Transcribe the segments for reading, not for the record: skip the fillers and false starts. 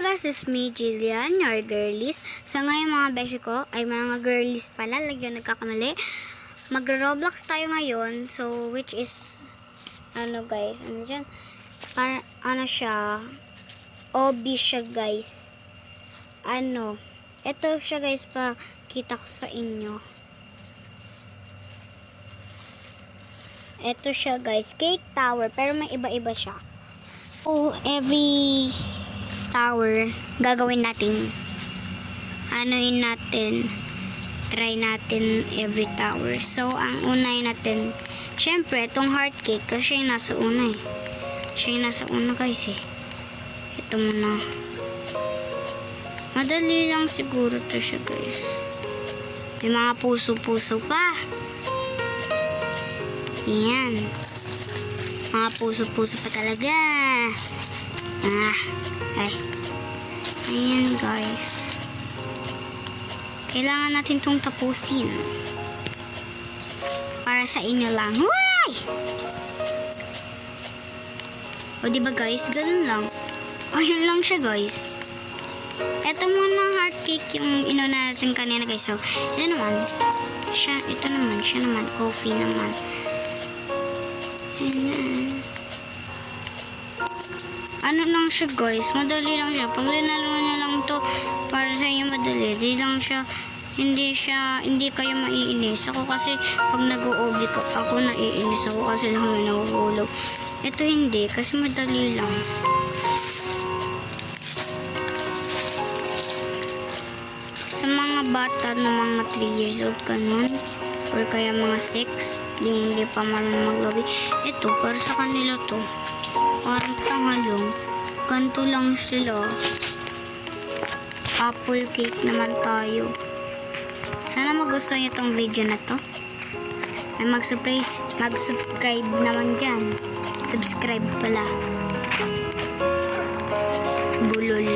this is me, Jillian, your girlies. Sa ngayon mga beshi ko, ay mga girlies pala, lagyan nagkakamali. Magro-roblox tayo ngayon, so which is, guys, dyan? Para, siya, obi siya guys. Ito siya guys, pakita ko sa inyo. Ito siya guys, cake tower, pero may iba-iba siya. So, every tower, gagawin natin. Try natin every tower. So, ang unay natin, syempre, itong heart cake, kasi siya yung nasa una eh. Siya yung nasa una guys eh. Ito muna. Madali lang siguro to siya guys. May mga puso-puso pa. Yan. Mga puso-puso pa talaga. Ayan guys. Kailangan natin itong tapusin. Para sa inyo lang. Huway! O diba guys, ganun lang. Ayun lang siya guys. Ito muna heart cake yung inuna natin kanina guys. So, ito naman. Siya naman. Coffee naman. Lang siya guys, madali lang siya. Pag linalo nyo lang to para sa inyo madali, hindi kayo maiinis. Ako kasi pag nag-uubi ko, ako naiinis ako kasi lang nahuhulog. Ito hindi, kasi madali lang. Sa mga bata na mga 3 years old ganun, or kaya mga 6, hindi pa marunong maglabi, ito para sa kanila to. Parang tangalong. Ganto lang sila. Apple cake naman tayo. Sana magustuhan nyo tong video na to. Ay mag-subscribe naman dyan. Subscribe pala. Bulol.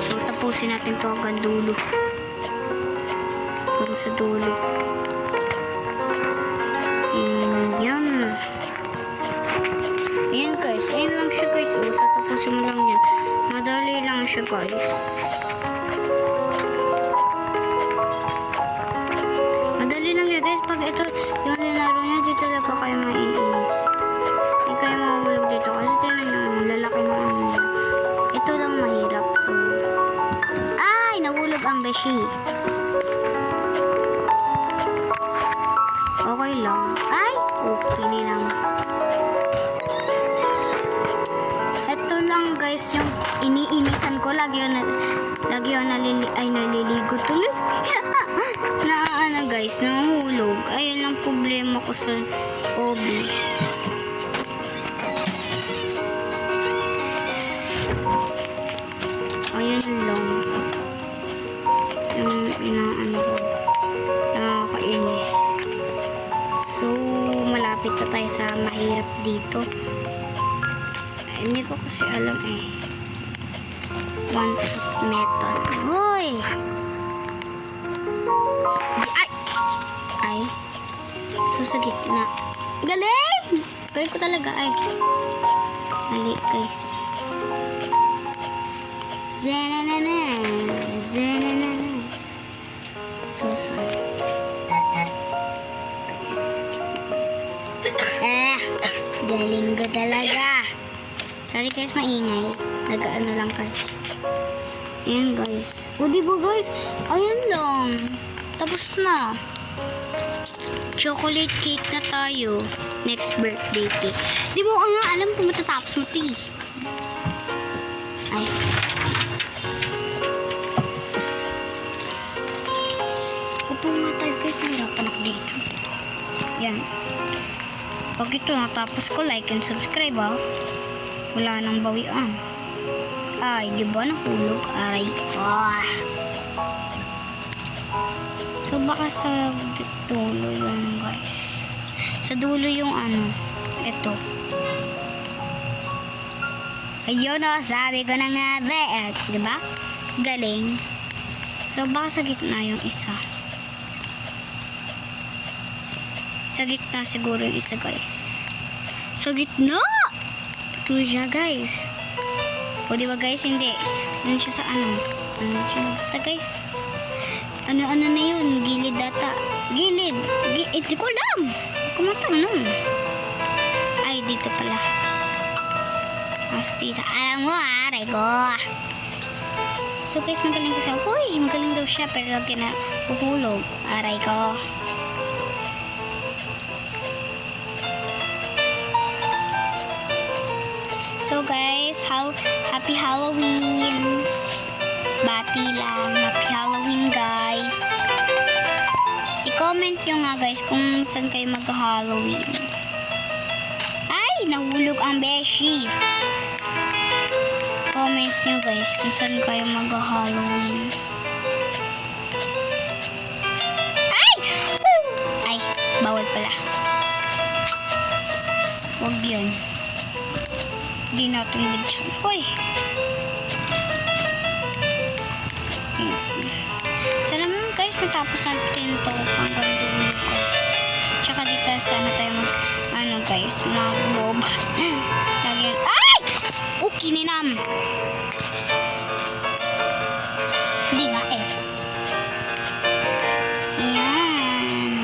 So tapusin natin to hanggang dulo. Hanggang sa dulo. Yan. Ayan guys, ayan lang siya guys. Tatapusin mo lang yan. Madali lang siya guys. Madali lang siya guys. Pag ito yung linaro nyo, di talaga kayo maiinis. Hindi kayo mahulog dito. Kasi tinan nyo, lalaki ng ano nila. Ito lang mahirap. So, ay! Nahulog ang beshi. Okay lang. Ay! Okay lang. Guys, yung iniinisan ko lagi yun naliligo tuloy. Guys, nahulog. Ayun ang problema ko sa obi. Ayun lang. Yung ko. Nakakainis. So, malapit na tayo sa mahirap dito. Hindi ko kasi alam eh. One metal. Uy! Ay! So, sa gitna. Galing! Galing ko talaga ay. Mali guys. Zanananan. So, sorry. Galing ko talaga. Sorry guys, maingay. Nag-ano lang kasi. Ayan guys. O diba guys? Ayan lang. Tapos na. Chocolate cake na tayo. Next birthday cake. Di mo nga alam kung matatapos mo ito eh. Ay. Upo nga tayo guys. Nahirapan ako dito. Yan. Pag ito natapos ko, like and subscribe ha. Wala nang bawian. Ay, di ba nahulog? Aray. So, baka sa dulo yun, guys. Sa dulo yung ito. Ayun sabi ko na nga ba. Di ba? Galing. So, baka sa gitna yung isa. Sa gitna siguro yung isa, guys. Sa gitna! Ito siya, guys. O, di ba guys? Hindi. Doon siya sa ano. Ano siya? Basta guys. Ano na yun? Gilid data. Gilid. Hindi ko alam. Kumatanong. Ay, dito pala. Mas dito. Alam mo, aray ko. So guys, magaling kasi ako. Uy, magaling daw siya. Pero lagi na puhulog. Aray ko. So guys, happy Halloween. Bati lang. Happy Halloween guys. I-comment nyo nga guys kung saan kayo mag-Halloween. Ay, nahulog ang beshi. Comment nyo guys kung saan kayo mag-Halloween. Ay! Woo! Ay, bawal pala. Huwag yun. Hindi natin bidyan. Hoy! Sana mo guys, matapos natin ito hanggang dulo guys. Tsaka dito sana tayo guys, mag-globe. Lagyan. Ay! Okay, ninam. Hindi nga eh. Ayan.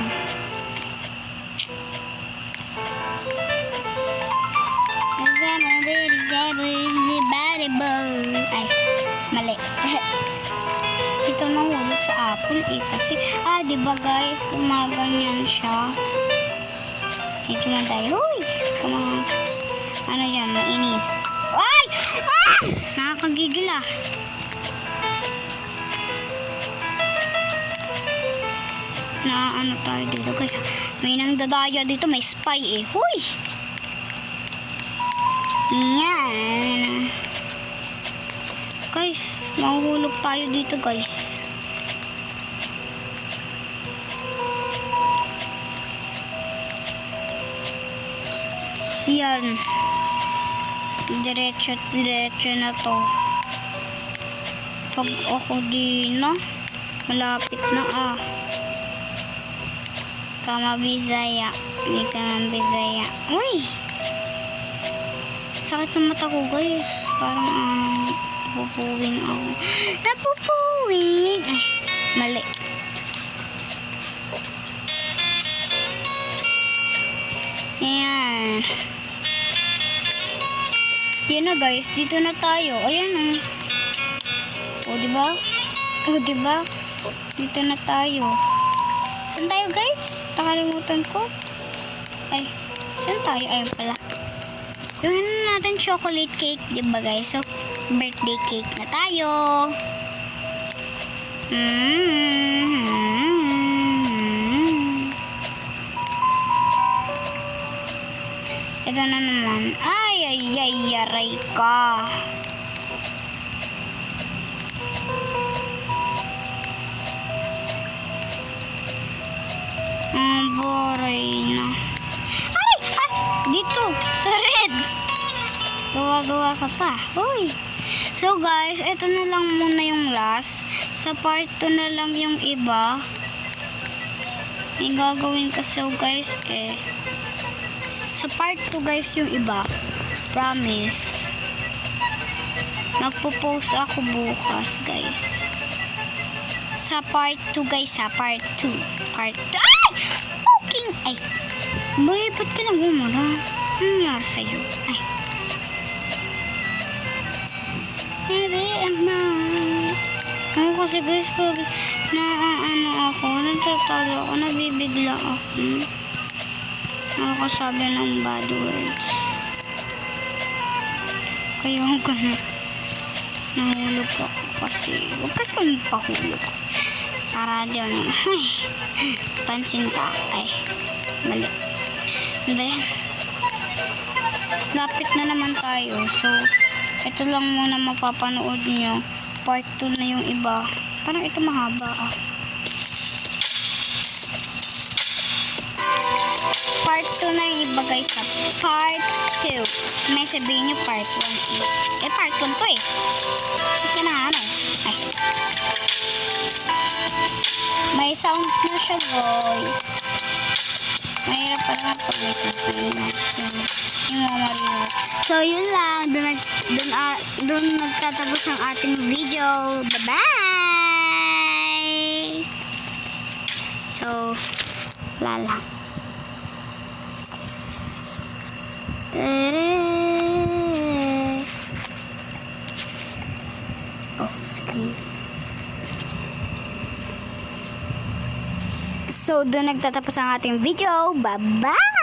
Ay, mali. Ito nahulog sa apple eh. Kasi, diba guys, gumaganyan siya. Ito man tayo. Uy! Ano dyan, mainis. Ay! Ah! Nakakagigil ah. Na ano tayo dito guys. May nang dadaya dito. May spy eh. Huy! Yan. Guys, mahuhulog tayo dito guys. Yan. Diretso na to. Pag ako din na, malapit na ah. Kamabizaya. Hindi kamabizaya. Uy! Sakit ng mata ko guys. Parang napupuwing ako. Napupuwing! Ay, mali. Ayan. Yan na guys, dito na tayo. Ayan o. Diba? Diba? Dito na tayo. Saan tayo guys? Nakalimutan ko. Ay, saan tayo? Ayun pala. Yung natin chocolate cake, diba guys? So, birthday cake na tayo. Ito na naman. Ay, aray ka. Boray na. Ay! Dito! Sa red! Gawa-gawa ka pa. Uy! So guys, ito na lang muna yung last. Sa part 2 na lang yung iba. May gagawin ka so guys sa part 2 guys yung iba. Promise. Magpo-post ako bukas guys. Sa part 2 guys ha. Part 2. Part 2. Ay! Poking! Ay! Boy, ba't ka nagmumura? Ano nangyari sa'yo? Ay. Baby, ako kasi guys, ako, natatalo ako, nabibigla ako. Nakakasabi ng bad words. Kaya ako nahulog ako kasi. Huwag kasi kami pahulog. Para diyan pansin ta. Ay, mali. Diba yan? Lapit na naman tayo. So, ito lang muna mapapanood nyo. Part 2 na yung iba. Parang ito mahaba ah. Part 2 na yung iba guys. Part 2. May sabihin nyo part 1 part 1 to eh. Ito na ano. Ay. May sounds na siya guys. Mahirap pa naman pag may sounds na yun. Yung mga marino. So yun lang. doon nagtatapos ang ating video. Bye-bye! So, wala lang. Oh, screen. So, doon nagtatapos ang ating video. Bye-bye!